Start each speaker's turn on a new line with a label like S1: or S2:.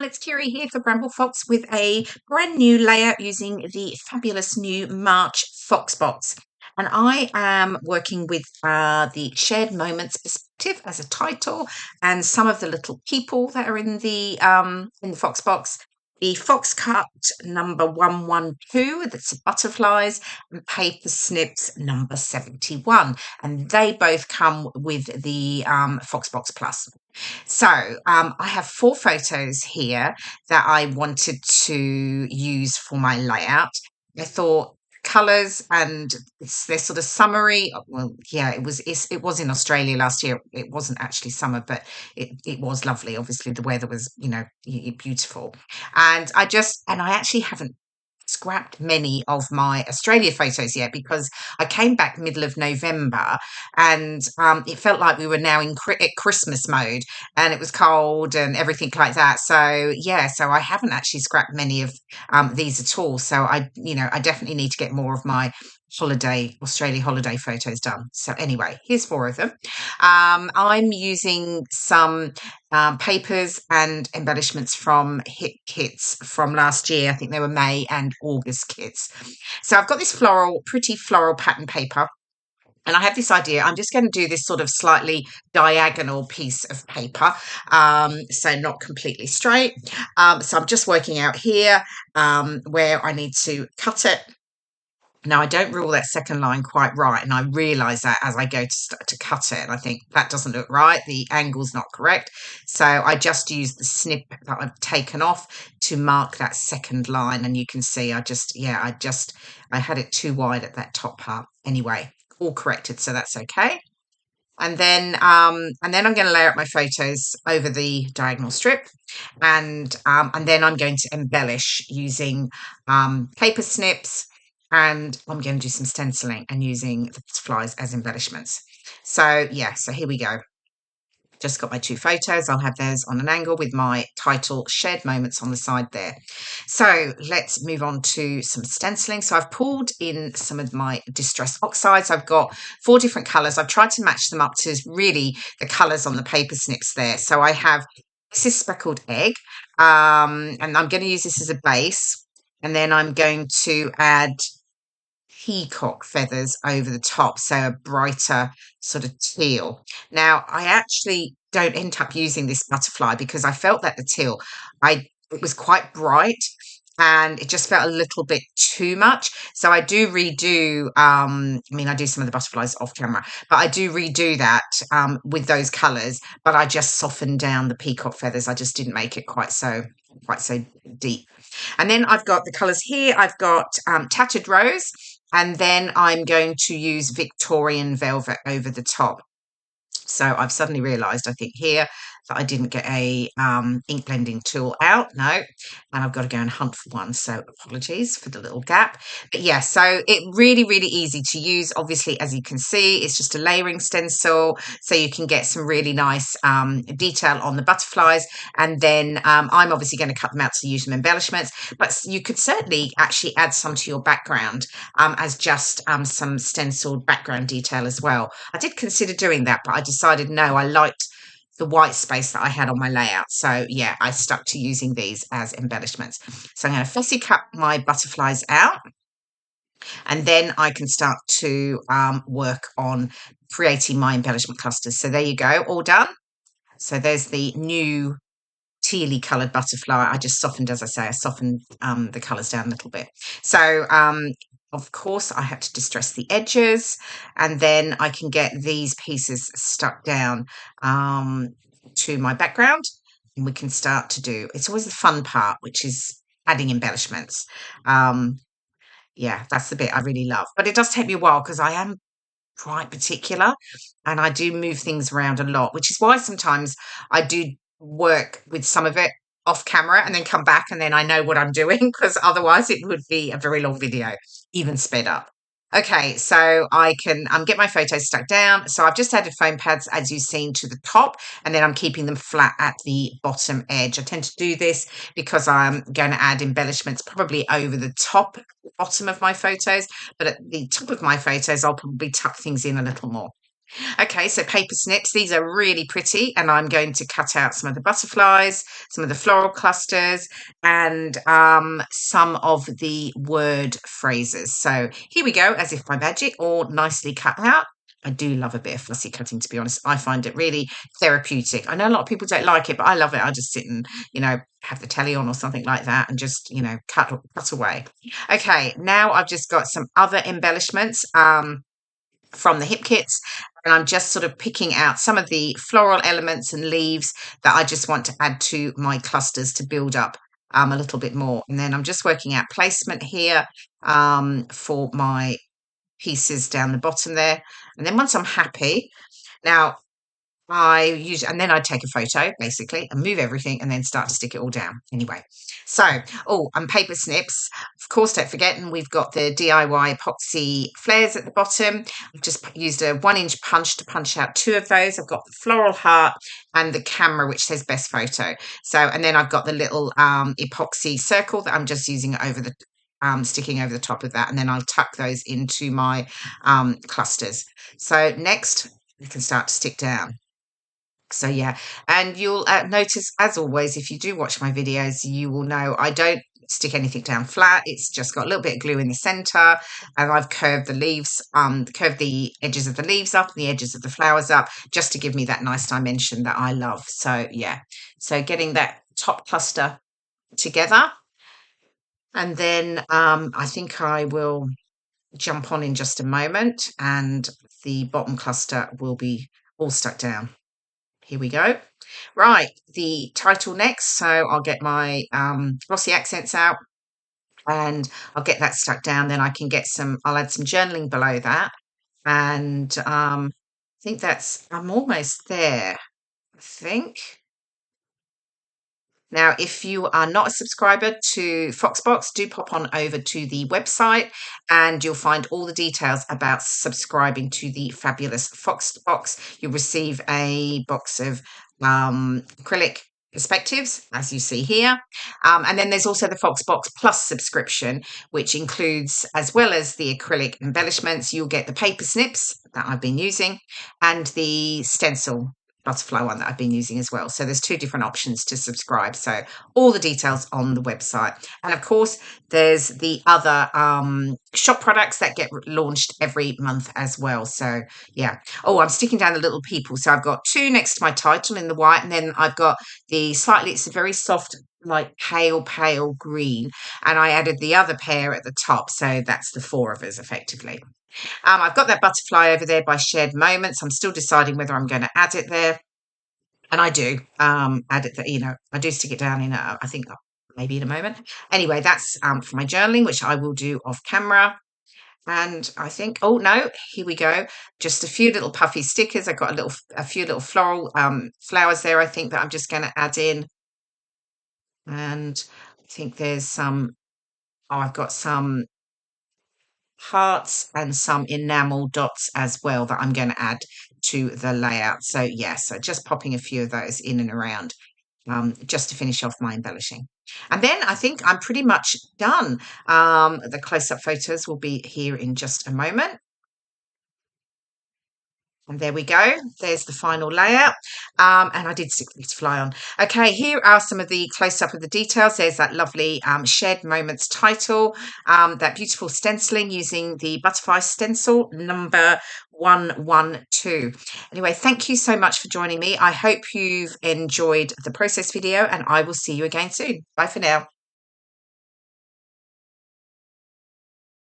S1: It's Kirei here for Bramble Fox with a brand new layout using the fabulous new March Fox box. And I am working with the Shared Moments perspective as a title, and some of the little people that are in the Fox box. The Fox cut number 112, that's butterflies, and paper snips number 71, and they both come with the Fox box plus. So I have 4 photos here that I wanted to use for my layout. I thought colours and they're sort of summery. Well, yeah, it was in Australia last year. It wasn't actually summer, but it was lovely. Obviously, the weather was beautiful, and I actually haven't scrapped many of my Australia photos yet because I came back middle of November, and it felt like we were now at Christmas mode, and it was cold and everything like that. So yeah, so I haven't actually scrapped many of these at all. So I definitely need to get more of my Australia holiday photos done. So anyway, here's 4 of them. I'm using some papers and embellishments from Hit Kits from last year. I think they were May and August kits. So I've got this pretty floral pattern paper. And I have this idea. I'm just going to do this sort of slightly diagonal piece of paper, so not completely straight. So I'm just working out here where I need to cut it. Now, I don't rule that second line quite right, and I realise that as I go to cut it, and I think that doesn't look right. The angle's not correct. So I just use the snip that I've taken off to mark that second line, and you can see I had it too wide at that top part. Anyway, all corrected, so that's okay. And then I'm going to lay out my photos over the diagonal strip, and then I'm going to embellish using paper snips, and I'm going to do some stenciling and using the butterflies as embellishments. So yeah, so here we go. Just got my 2 photos. I'll have those on an angle with my title Shared Moments on the side there. So let's move on to some stenciling. So I've pulled in some of my distress oxides. I've got 4 different colours. I've tried to match them up to really the colours on the paper snips there. So I have, this is speckled egg, and I'm going to use this as a base, and then I'm going to add peacock feathers over the top, so a brighter sort of teal. Now, I actually don't end up using this butterfly because I felt that the teal, it was quite bright and it just felt a little bit too much. So I do redo, I do some of the butterflies off camera, but I do redo that with those colours, but I just softened down the peacock feathers. I just didn't make it quite so deep. And then I've got the colours here. I've got Tattered Rose, and then I'm going to use Victorian Velvet over the top. So I've suddenly realised, I think here, that I didn't get a ink blending tool out. No, and I've got to go and hunt for one. So apologies for the little gap. But yeah, so it really, really easy to use. Obviously, as you can see, it's just a layering stencil. So you can get some really nice detail on the butterflies. And then I'm obviously going to cut them out to use some embellishments. But you could certainly actually add some to your background as just some stenciled background detail as well. I did consider doing that, but I decided no, I liked the white space that I had on my layout. So yeah, I stuck to using these as embellishments. So I'm going to fussy cut my butterflies out, and then I can start to work on creating my embellishment clusters. So there you go, all done. So there's the new tealy coloured butterfly. I just softened, as I say, I softened the colours down a little bit. So of course, I had to distress the edges, and then I can get these pieces stuck down to my background, and we can start to do, it's always the fun part, which is adding embellishments. Yeah, that's the bit I really love. But it does take me a while because I am quite particular and I do move things around a lot, which is why sometimes I do work with some of it off camera and then come back and then I know what I'm doing, because otherwise it would be a very long video, even sped up. Okay, so I can get my photos stuck down. So I've just added foam pads, as you've seen, to the top, and then I'm keeping them flat at the bottom edge. I tend to do this because I'm going to add embellishments probably over the bottom of my photos, but at the top of my photos, I'll probably tuck things in a little more. Okay, so paper snips. These are really pretty, and I'm going to cut out some of the butterflies, some of the floral clusters, and some of the word phrases. So here we go, as if by magic, all nicely cut out. I do love a bit of fussy cutting, to be honest. I find it really therapeutic. I know a lot of people don't like it, but I love it. I just sit and, have the telly on or something like that and just, cut away. Okay, now I've just got some other embellishments. From the hip kits, and I'm just sort of picking out some of the floral elements and leaves that I just want to add to my clusters to build up a little bit more. And then I'm just working out placement here for my pieces down the bottom there. And then once I'm happy, now and then I take a photo basically and move everything and then start to stick it all down. Anyway, so, and paper snips. Of course, don't forget, and we've got the DIY epoxy flares at the bottom. I've just used a 1-inch punch to punch out 2 of those. I've got the floral heart and the camera, which says best photo. So, and then I've got the little epoxy circle that I'm just using over the sticking over the top of that, and then I'll tuck those into my clusters. So next, we can start to stick down. So yeah, and you'll notice, as always, if you do watch my videos, you will know I don't stick anything down flat. It's just got a little bit of glue in the center, and I've curved the leaves, curved the edges of the leaves up and the edges of the flowers up, just to give me that nice dimension that I love. So yeah, so getting that top cluster together, and then I think I will jump on in just a moment, and the bottom cluster will be all stuck down. Here we go. Right, the title next. So I'll get my glossy accents out and I'll get that stuck down. Then I can I'll add some journaling below that. And I think I'm almost there, I think. Now, if you are not a subscriber to Foxbox, do pop on over to the website and you'll find all the details about subscribing to the fabulous Foxbox. You'll receive a box of acrylic perspectives, as you see here. And then there's also the Foxbox Plus subscription, which includes, as well as the acrylic embellishments, you'll get the paper snips that I've been using and the STENCIL butterfly one that I've been using as well. So there's 2 different options to subscribe. So all the details on the website. And of course, there's the other shop products that get launched every month as well. So yeah. Oh, I'm sticking down the little people. So I've got 2 next to my title in the white, and then I've got it's a very soft, like pale green. And I added the other pair at the top. So that's the 4 of us effectively. I've got that butterfly over there by Shared Moments. I'm still deciding whether I'm going to add it there. And I do add it, I do stick it down in, I think maybe in a moment. Anyway, that's for my journaling, which I will do off camera. And I think, oh no, here we go. Just a few little puffy stickers. I've got a few little floral flowers there, I think, that I'm just going to add in. And I think there's I've got some hearts and some enamel dots as well that I'm going to add to the layout. So yeah, so just popping a few of those in and around just to finish off my embellishing. And then I think I'm pretty much done. The close-up photos will be here in just a moment. And there we go. There's the final layout. And I did stick this fly on. Okay, here are some of the close-up of the details. There's that lovely Shared Moments title, that beautiful stenciling using the butterfly stencil number 112. Anyway, thank you so much for joining me. I hope you've enjoyed the process video, and I will see you again soon. Bye for now.